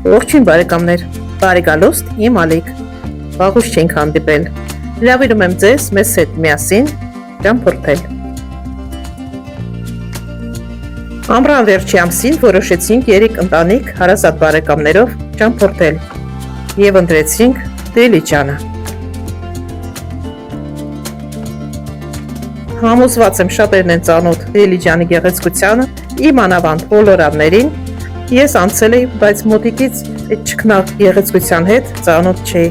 Ողջույն բարեկամներ, բարի գալուստ, իմ Ալիկ, վաղուց չենք հանդիպել, հրավիրում եմ ձեզ մեզ հետ միասին ճամփորդել։ Ամռան վերջի ամսին որոշեցինք երեք ընտանիք հարազատ բարեկամներով ճամփորդել և ընտրեցինք Դիլիջանը։ Համոզված եմ շատերն են ծանոթ Դիլիջանի գեղեցկությանը, իմ անավանդ բոլորավներին ես անցել էի, բայց մոտիկից այդ չքնաղ գեղեցկության հետ ծանոթ չէի։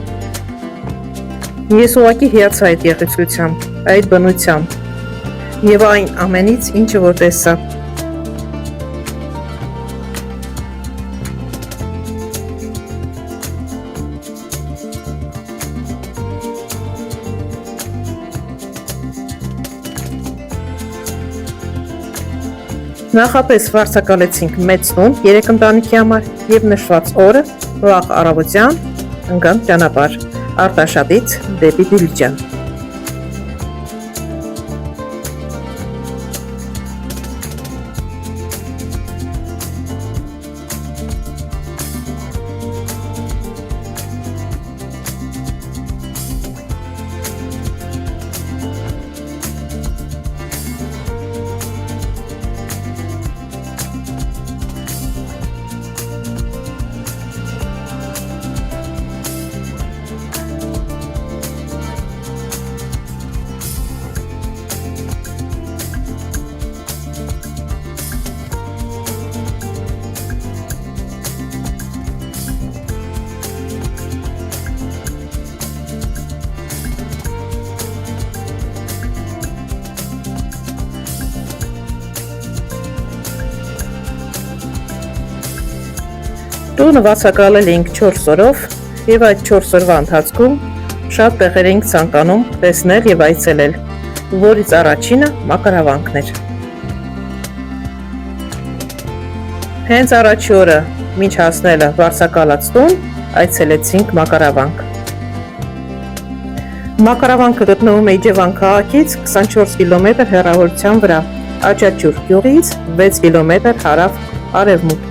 Ես ուղղակի հիացա այդ գեղեցկությամբ, այդ բնությամբ և այն ամենից, ինչը որ տեսա։ Նախապես վարձակալեցինք մեծ տուն երեք ընտանիքի համար և նշված օրը վաղ առավոտյան ընկանք ճանապարհ Արտաշատից դեպի Դիլիջան։ Տունը վարձակալել էինք 4 օրով և այդ 4 օրվա ընթացքում շատ տեղեր էինք ցանկանում տեսնել և այցելել, որից առաջինը մակարավանքն էր։ Հենց առաջի օրը մինչ հասնելը վարձակալած տուն այցելեցինք մակարավանք։ Մակարավանքը գտնվում է Իջևան քաղաքից 24 կիլոմետր հեռավորության վրա, Աճաճուր գյուղից 6 կիլոմետր հարավ-արևմուտք։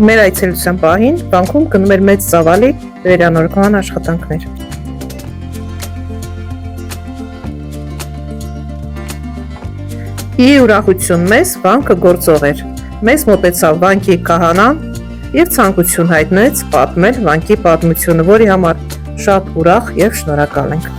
Մեր այցելության պահին վանքում գնում էր մեծ ծավալի վերանորոգման աշխատանքներ։ Ի ուրախություն մեզ վանքը գործող էր։ Մեզ մոտեցավ վանքի քահանան և ցանկություն հայտնեց պատմել վանքի պատմությունը, որի համար շատ ուրախ և շնորհակալ ենք։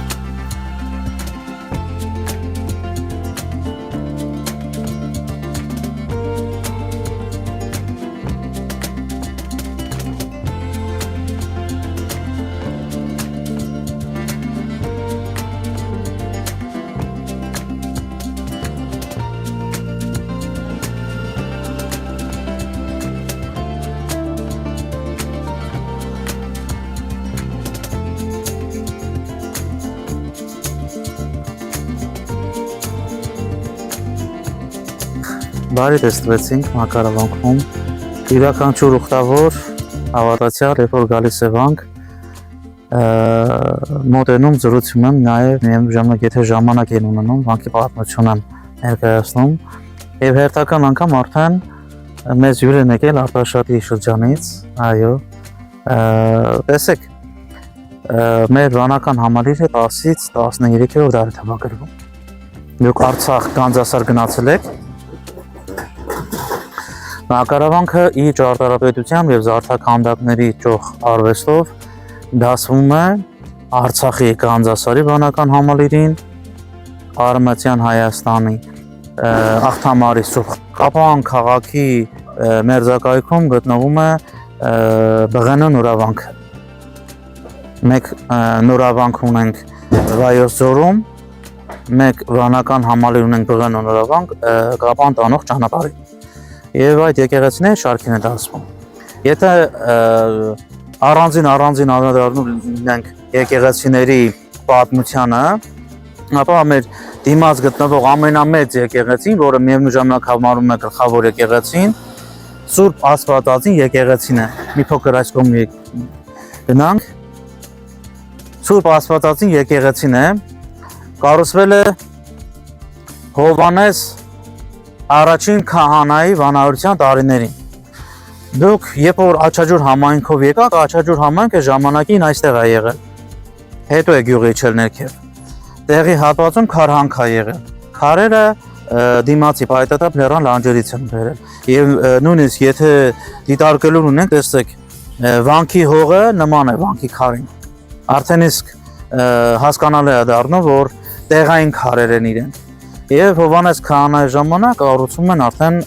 Բարի տեսնվեցինք մակարավանքում, յուրաքանչյուր ուխտավոր հավատացյալ, երբ որ գալիս է վանք, մոտենում զրուցում եմ, նաև միաժամանակ եթե ժամանակ են ունենում, վանքի պատմություն եմ ներկայացնում և հերթական անգամ արդեն մեզ հյուր են եկել Արտաշատի շրջանից, այո, տեսեք, մեր վանական համալիրը 10-ից 13-րդ դարի թվագրվում։ Դուք Արցախ Գանձասար գնացել եք։ Մակարավանքը իր ճարտարապետությամբ և զարդաքանդակների ճոխ արվեստով դասվում է Արցախի Գանձասարի վանական համալիրին, Արևմտյան Հայաստանի Աղթամարի Սուրբ Կապան քաղաքի մերձակայքում գտնվում է Բղենո նորավանքը։ Մեկ նորավանք ունենք Վայոց ձորում, մեկ վանական համալիր ունենք Բղենո նորավանք Կապան տանող ճանապարհին։ Եվ այդ եկեղեցիները շարքին են դասվում։ Եթե առանձին անդրադառնանք եկեղեցիների պատմությանը, ապա մեր դիմաց գտնվող ամենամեծ եկեղեցին, որը միևնույն ժամանակ համարվում է գլխավոր եկեղեցին, Սուրբ Աստվածածին եկեղեցին է։ Մի փոքր այս կողմի գնանք։ Սուրբ Աստվածածին եկեղեցին է, կառուցվել է Հովանես առաջին քահանայի վանահորության տարիներին։ Դուք երբ որ Աչաջուր համայնքով եկաք, Աչաջուր համայնքը ժամանակին այստեղ է եղել։ Հետո է գյուղի իջել ներքև։ Տեղի հատվածում քարհանք է եղել։ Քարերը դիմացի պայտատապ լեռան լանջերից են բերել։ Եվ նույնիսկ եթե դիտարկելու ունենք, տեսեք, վանքի հողը նման է վանքի քարին։ Արդեն իսկ հասկանալի է դառնում, որ տեղային քարեր են իրենք։ Եվ Հովանես քահանայի ժամանակ կառուցում են արդեն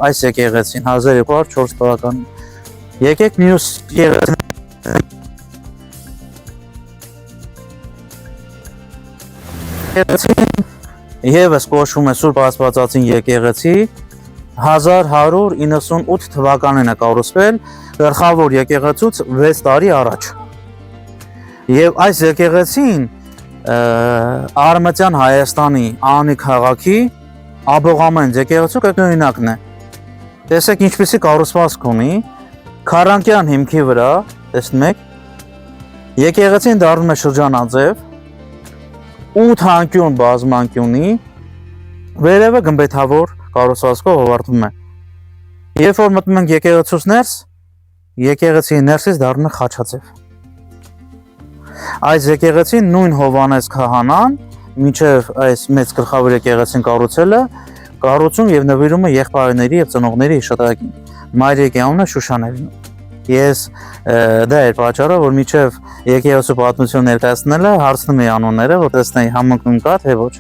այս եկեղեցին 1204 թվականին։ Եկեք մյուս եկեղեցին եւս կոչվում է Սուրբ Աստվածածին եկեղեցի 1198 թվականին է կառուցվել գլխավոր եկեղեցուց 6 տարի առաջ։ Եվ այս եկեղեցին Արմատյան Հայաստանի Անի քաղաքի Աբողամեն եկեղեցու կրկնօրինակն է։ Տեսեք ինչպեսի կառուցվածք ունի, քառանկյան հիմքի վրա, տեսնում եք, եկեղեցին դառնում է շրջանաձև, 8 անկյուն բազմանկյունի, վերևը գմբեթավոր կառուցվածքով ավարտվում է։ Երբ որ մտնում ենք եկեղեցուց ներս, եկեղեցի ներսից դառնում է խաչաձև։ Այս եկեղեցին նույն Հովանես քահանան մինչև այս մեծ գլխավոր եկեղեցին կառուցում եւ նվիրում է եղբայրների եւ ծնողների հիշատակին։ Մայրիկի անունը Շուշան է լինում։ Ես դա էր պատճառը, որ մինչև եկեղեցու պատմություն ներկայացնելը հարցնում էի անունները, որ տեսնեի համընկնում կա թե ոչ։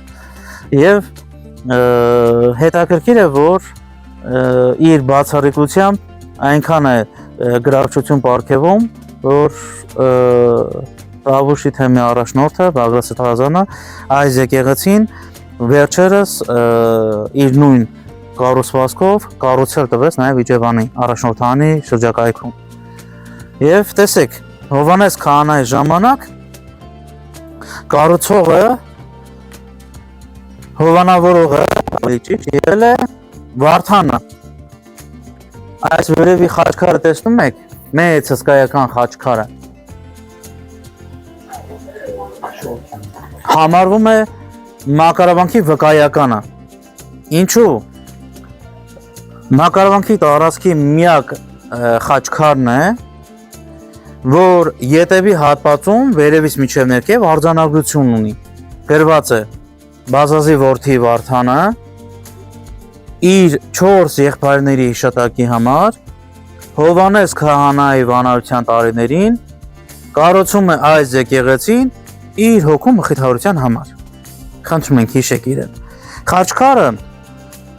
Եվ հետաքրքիր է, որ իր բացառիկությամբ այնքան է գրավչություն պարգևում, որ Պավուշի թեմի առաջնորդը Բագրատ Սթազանը այս եկեղեցին վերջերս իր նույն կառուցվածքով կառուցել տվեց նաև Իջևանի առաջնորդանի շրջակայքում։ Եվ տեսեք, Հովանես քահանայի ժամանակ կառուցողը հովանավորողը եղել է Վարդանը։ Այս վերևի խաչքարը տեսնում եք, մեծ հսկայական խաչքարը համարվում է մակարավանքի վկայականը։ Ինչու՞։ Մակարավանքի տարածքի միակ խաչքարն է, որ ետևի հատվածում վերևից մինչև ներքև արձանագրություն ունի։ Գրված է Բազազի որդի Վարդանը իր 4 եղբայրների հիշատակի համար Հովանես քահանայի վանահորության տարիներին կառուցում է այս եկեղեցին իր հոգու մխիթարության համար։ Խնդրում ենք հիշեք իրեն։ Խաչքարը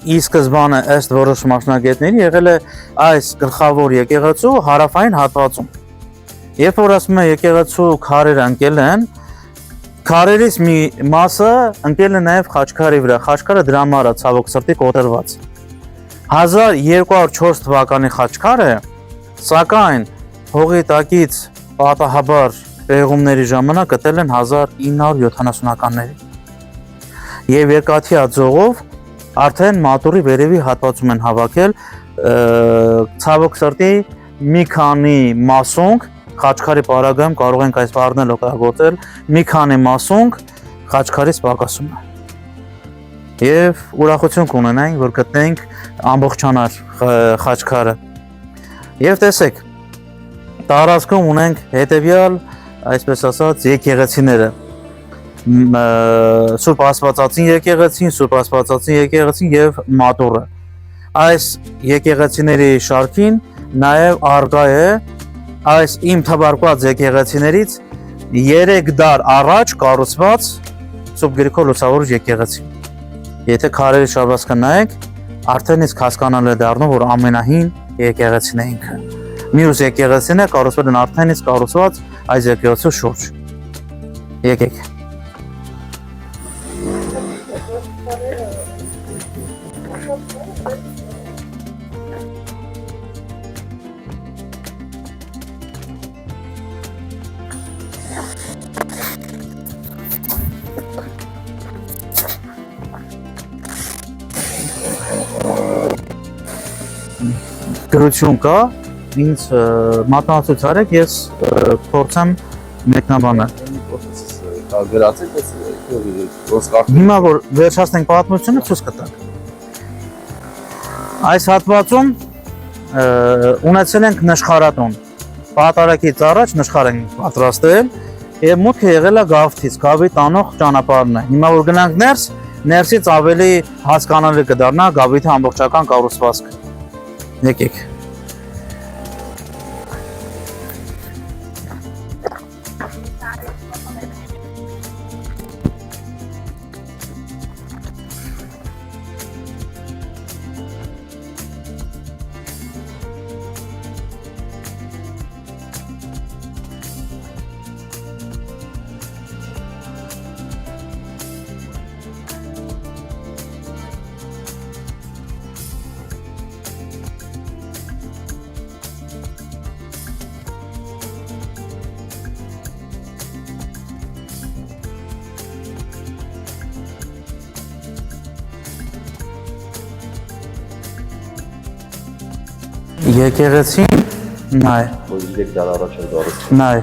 ի սկզբանե ըստ որոշ մասնագետների եղել է այս գլխավոր եկեղեցու հարավային հատվածում։ Երբ որ ասում է եկեղեցու քարերը ընկել են, քարերից մի մասը ընկել է նաև խաչքարի վրա։ Խաչքարը դրա համար է ցավոք սրտի կոտրված։ 1204 թվականի խաչքարը, սակայն հողի տակից պատահաբար պեղումների ժամանակ գտել են 1970-ականներին։ Եվ երկաթյա ձողով արդեն մատուրի վերևի հատվածում են հավաքել ցավոք սրտի մի քանի մասունք խաչքարի պարագայում կարող ենք այս բառն էլ օգտագործել մի քանի մասունք խաչքարից պակասում է։ Եվ ուրախություն կունենանք, որ գտնենք ամբողջանար խաչքարը։ Եվ տեսեք, տարածքում ունենք հետևյալ այսպես ասած եկեղեցիները Սուրբ Աստվածածին եկեղեցին, Սուրբ Աստվածածին եկեղեցին եւ Մատուռը։ Այս եկեղեցիների շարքին նաև արգա է այս իմ թվարկված եկեղեցիներից 3 դար առաջ կառուցված Սուրբ Գրիգոր Լուսավորիչ եկեղեցին։ Եթե քարերի շարվածքը նայեք, արդեն իսկ հասկանալի է դառնում, որ ամենահին եկեղեցին է ինքը։ Մյուս եկեղեցիները կառուցվել են արդեն իսկ կառուցված այս եկեղեցու շուրջ։ Եկեք։ Գրություն կա, ինձ մատնացույց արեք, ես փորձեմ մեկնաբանել։ գրած եք ոնց կարծում Հիմա որ վերջացնենք պատմությունը ցույց կտանք։ Այս հատվածում ունեցել ենք նշխարատուն։ Պատարակից առաջ նշխար ենք պատրաստել եւ մուտքը եղել է գավթից, գավի տանող ճանապարհն է։ Հիմա որ գնանք ներս, ներսից ավելի հասկանալի կդառնա գավիթի ամբողջական կառուցվածքը։ Եկեք։ Եկեղեցին նայ, որ 3 դար առաջ էր դարս։ նայ,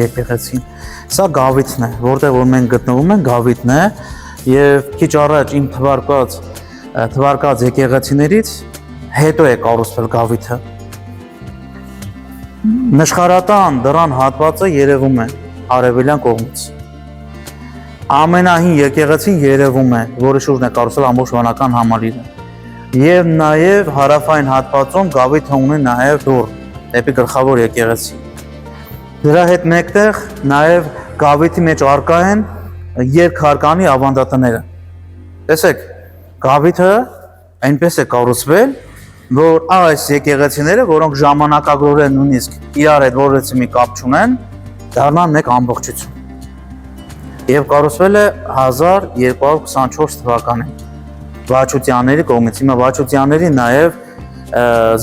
եկեղեցին։ Սա գավիթն է, որտեղ որ մենք գտնվում ենք, գավիթն է եւ քիչ առաջ իմ թվարկած եկեղեցիներից հետո է կառուցվել գավիթը։ Նշխարատան դռան հատվածը երևում է արևելյան կողմից։ Ամենահին եկեղեցին երևում է, որը շուրջն է կառուցվել ամբողջ վանական համալիրը։ Եվ նաև հարավային հատվածում գավիթը ունի նաև դուռ, դեպի գլխավոր եկեղեցի։ Դրա հետ մեկտեղ նաև գավիթի մեջ առկա են երկհարկանի ավանդատները։ Տեսեք, գավիթը այնպես է կառուցվել, որ այս եկեղեցիները, որոնք ժամանակագրորեն նույնիսկ իրար հետ որևէ մի կապ չունեն, դառնան մեկ ամբողջություն։ Եվ կառուցվել է 1224 թվականին։ Վաչուտյանների կողմից, հիմա Վաչուտյանների նաև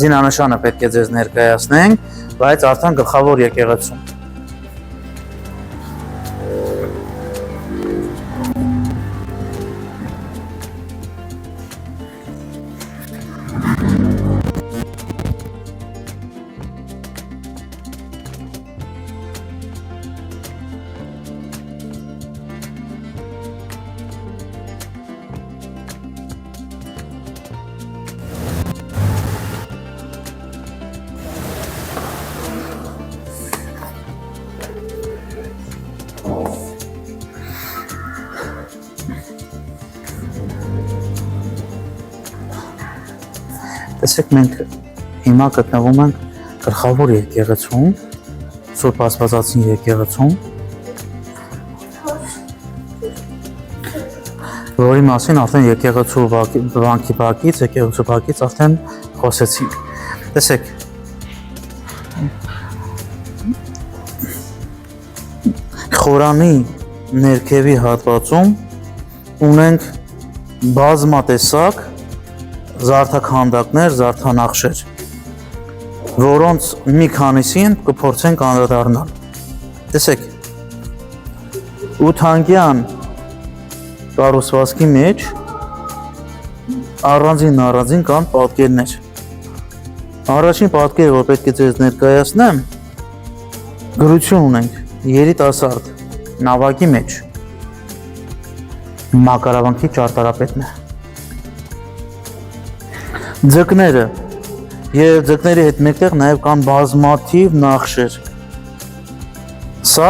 զինանշանը պետք է ձեզ ներկայացնենք, բայց արդեն գլխավոր եկեղեցում։ Տեսեք, մենք հիմա գտնվում ենք գլխավոր եկեղեցում, Սուրբ Աստվածածին եկեղեցում, որի մասին արդեն եկեղեցու վանքի բակից, եկեղեցու բակից արդեն խոսեցինք։ Տեսեք, խորանի ներքևի հատվածում ունենք բազմատեսակ զարդաքանդակներ, զարդանախշեր, որոնց մի քանիսին կփորձենք անդրադառնալ։ Տեսեք, ութանկյան կառուցվածքի մեջ առանձին կան պատկերներ։ Առաջին պատկերը, որ պետք է ձեզ ներկայացնեմ, գրություն ունենք երիտասարդ նավակի մեջ մակարավանքի ճարտարապետն է։ Ձկները եւ ձկների հետ մեկտեղ նաեւ կան բազմաթիվ նախշեր։ Սա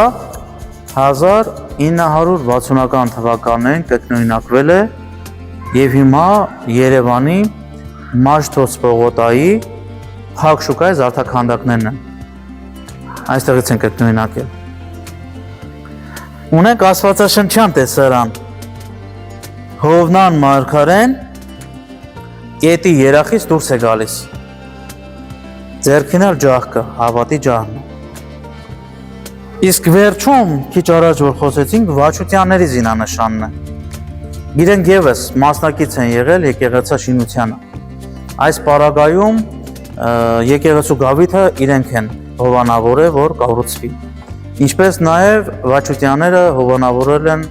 1960-ական թվականին կրկնօրինակվել է եւ հիմա Երևանի Մաշտոց պողոտայի Փակ շուկայի զարդաքանդակներն են։ Այստեղից են կրկնօրինակել։ Ունենք Աստվածաշնչյան տեսարան, Հովնան Մարգարեն Կետի երախից դուրս է գալիս։ Ձեռքին էլ ջահկը, հավատի ջահն է։ Իսկ վերջում, քիչ առաջ որ խոսեցինք, Վաչուտյանների զինանշանն է։ Իրենք եւս մասնակից են եղել եկեղեցաշինությանը։ Այս պարագայում եկեղեցու գավիթը իրենք են հովանավորել, որ կառուցվի։ Ինչպես նաեւ Վաչուտյանները հովանավորել են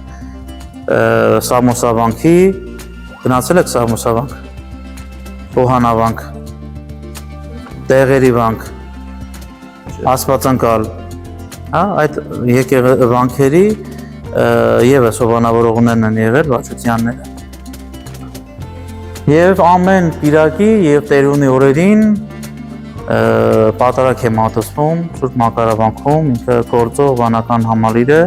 Սամոսավանքի, գնացել եք Սամոսավանք, Պոհանավանք, Տեղերի վանք, Աստվածանկալ, այդ վանքերի եւս հովանավորողներն են եղել վաճության Եվ ամեն Կիրակի եւ Տերունի օրերին պատարագ է մատուցվում Սուրբ Մակարավանքում, ինքը գործող վանական համալիր է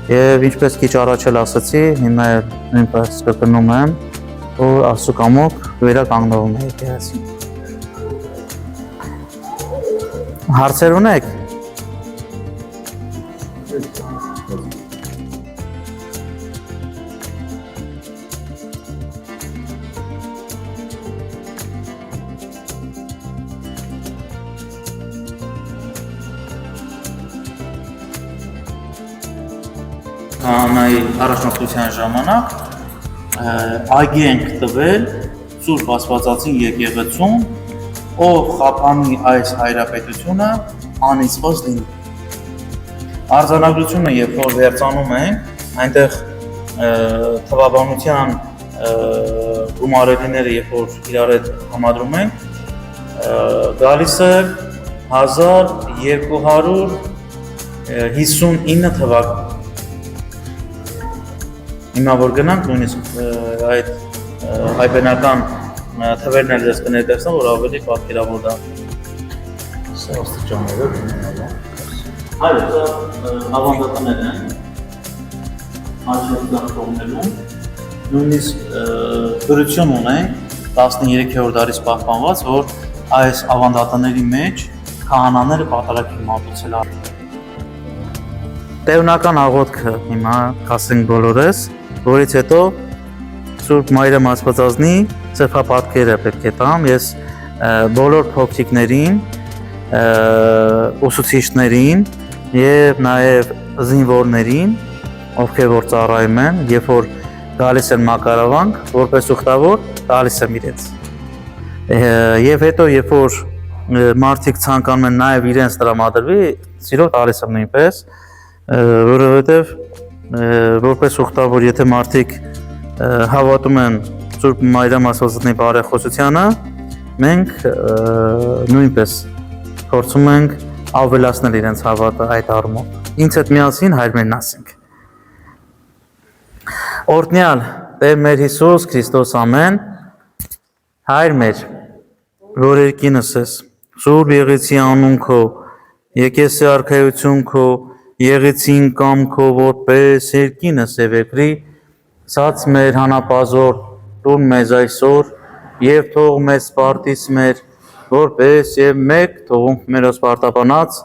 եւ ինչպես քիչ առաջ էլ ասացի, հիմա նույնպես կգնում եմ, որ Աստծո կամոք վերականգնվում է եկեղեցին։ Հարցեր ունեք։ Քահանայի առաջնորդության ժամանակ այգի ենք տվել Սուրբ Աստվածածին եկեղեցում, ով խափանի այս հայրապետությունը անիծված լինի։ Արձանագրությունը երբ որ վերցանում ենք, այնտեղ թվաբանության գումարելիները երբ որ իրար հետ համադրում ենք, գալիս է 1259 թվական։ Հիմա որ գնանք նույնիսկ այդ հայբենական թվերն էլ ձեզ կներկայացնեմ, որ ավելի պատկերավոր դա։ Սա աստիճանները դիմනවා։ Այո, սա ավանդականներն են։ Աշխարհի կողմերում նույնիսկ գրություն ունենք 13-րդ դարից պահպանված, որ այս ավանդականների մեջ քահանաները պատարագ են մատուցել։ Տևնական աղոթքը հիմա կասենք բոլորս, որից հետո Սուրբ Մայրամ Աստվածածնի ծեփապատկերը պետք է տամ, ես բոլոր փոքրիկներին, ուսուցիչներին եւ նաեւ զինվորներին, ովքեր որ ծառայում են, երբ որ գալիս են մակարավանք, որպես ուխտավոր տալիս եմ իրենց։ Եվ հետո երբ որ մարդիկ ցանկանում են նաեւ իրենց տրամադրվի, սիրով տալիս եմ նույնպես, որովհետեւ որպես ուխտավոր, եթե մարդիկ հավատում են Սուրբ Մայրամ Աստվածածնի բարեխոսությանը, մենք նույնպես փորձում ենք ավելացնել իրենց հավատը այդ առումով։ Ինձ հետ միասին հայրերն ասենք։ Օրհնյալ Տեր մեր Հիսուս Քրիստոս ամեն, Հայր մեր, որ երկինս ես, Սուրբ եղեցի անուն քո, եկես արքայություն քո, եղեցին կամքո, որպես երկինս եւ երկրի, ցած մեր հանապազոր տուն մեզ այսօր եւ թող մեզ սպարտիս մեր, որպես եւ մեկ թողունք մեր սպարտաբանած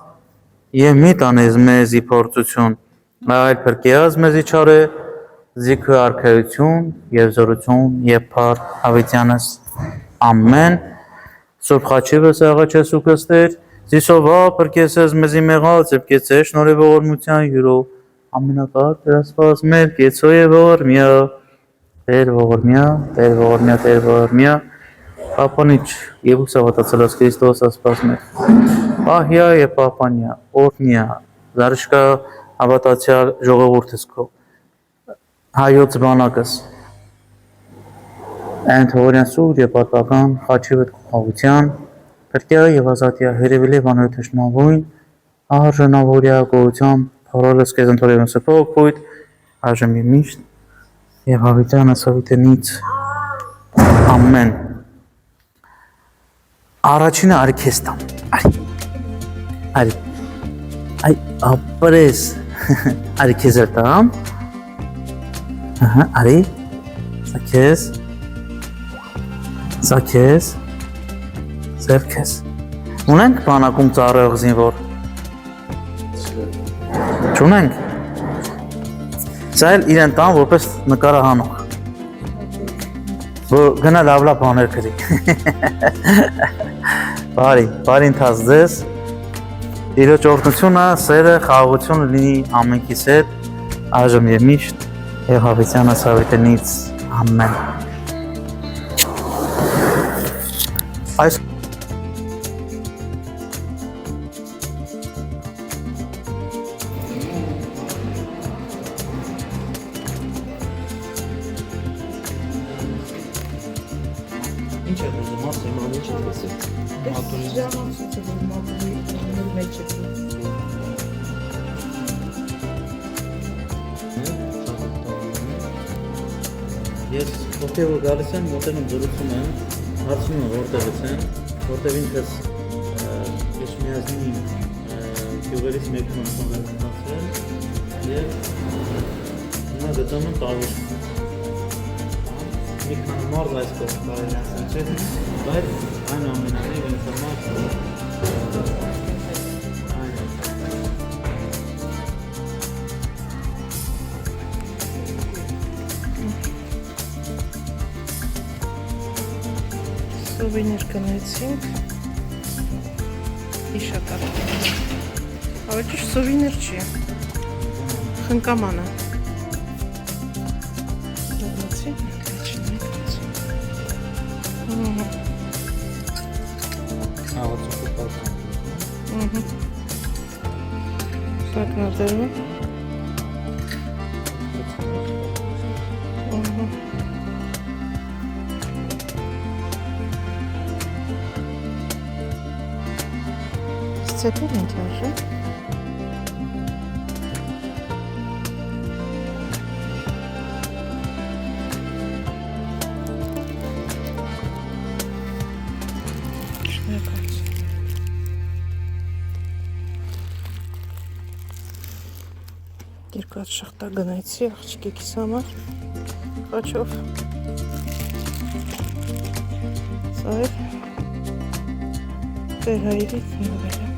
եւ մի տանես մեզի փորձություն, այլ փրկեած մեզի չարե, զիքը արքայություն եւ զորություն եւ փառ հավիտյանս ամեն Սուրբ խաչիվս աղաչես ու կստեր Զիսովա պրկեսես մեզի մեղած եւ կեցե շնորհի ողորմության յուրով ամենակար դրասված մեր կեցո եւ ողորմյա Տեր ողորմյա Տեր ողորմյա Տեր ողորմյա Պապանիչ եւ ուսավատացած Քրիստոս ասպաս մեր Պահյա եւ պապանյա օրհնյա զարշկա հավատացյալ ժողովուրդս քո հայոց բանակս Այն թողորյան սուր եւ պատվական խաչիվդ խաղության Պրկյա եւ ազատյա հերևիլի վանոր թշնամույն արժանավորյա գոհությամբ փառալս քեզ ընթորեմ սփոք փույթ այժմ միշտ եւ հավիտյանս հավիտենից ամեն Առաջինը արի քեզ տամ արի այ ապրես արի քեզ տամ արի Սաքես Սերքես Ունենք բանակում ծառայող զինվոր Չունենք Սա էլ իրեն տան որպես նկարահանող Որ գնա լավ բաներ գրի Բարի ընթաց ձեզ Իրոջ օրհնությունը, սերը, խաղաղությունը լինի ամենքիս հետ այժմ եւ միշտ եւ հավիտյանս հավիտենից ամեն Այս Ինչ է ուզում ասեմ, ինչ է ասել։ Ժամանցուցը որ մատուրի մեջ է։ Ես ովքեր որ գալիս են, մոտենում զրուցում են, հարցնում են որտեղից են, որտեղ ինքս Էջմիածնի գյուղերից մեկում եմ ծնվել եւ հիմա գտնում եմ տարբեր մի քանի մարդ այս կողմ կարելի ասել չէ, բայց այնուամենայնիվ ինձ համար Սովինիր կնեցինք իշատար ավելի ճիշտ սովինիր չի խնկամանը Սակնատերում Սցեպին են թաշը Երկու հատ շղթա գնայցի աղջիկիս համար խաչով Սա էր Տերհայրից նվերը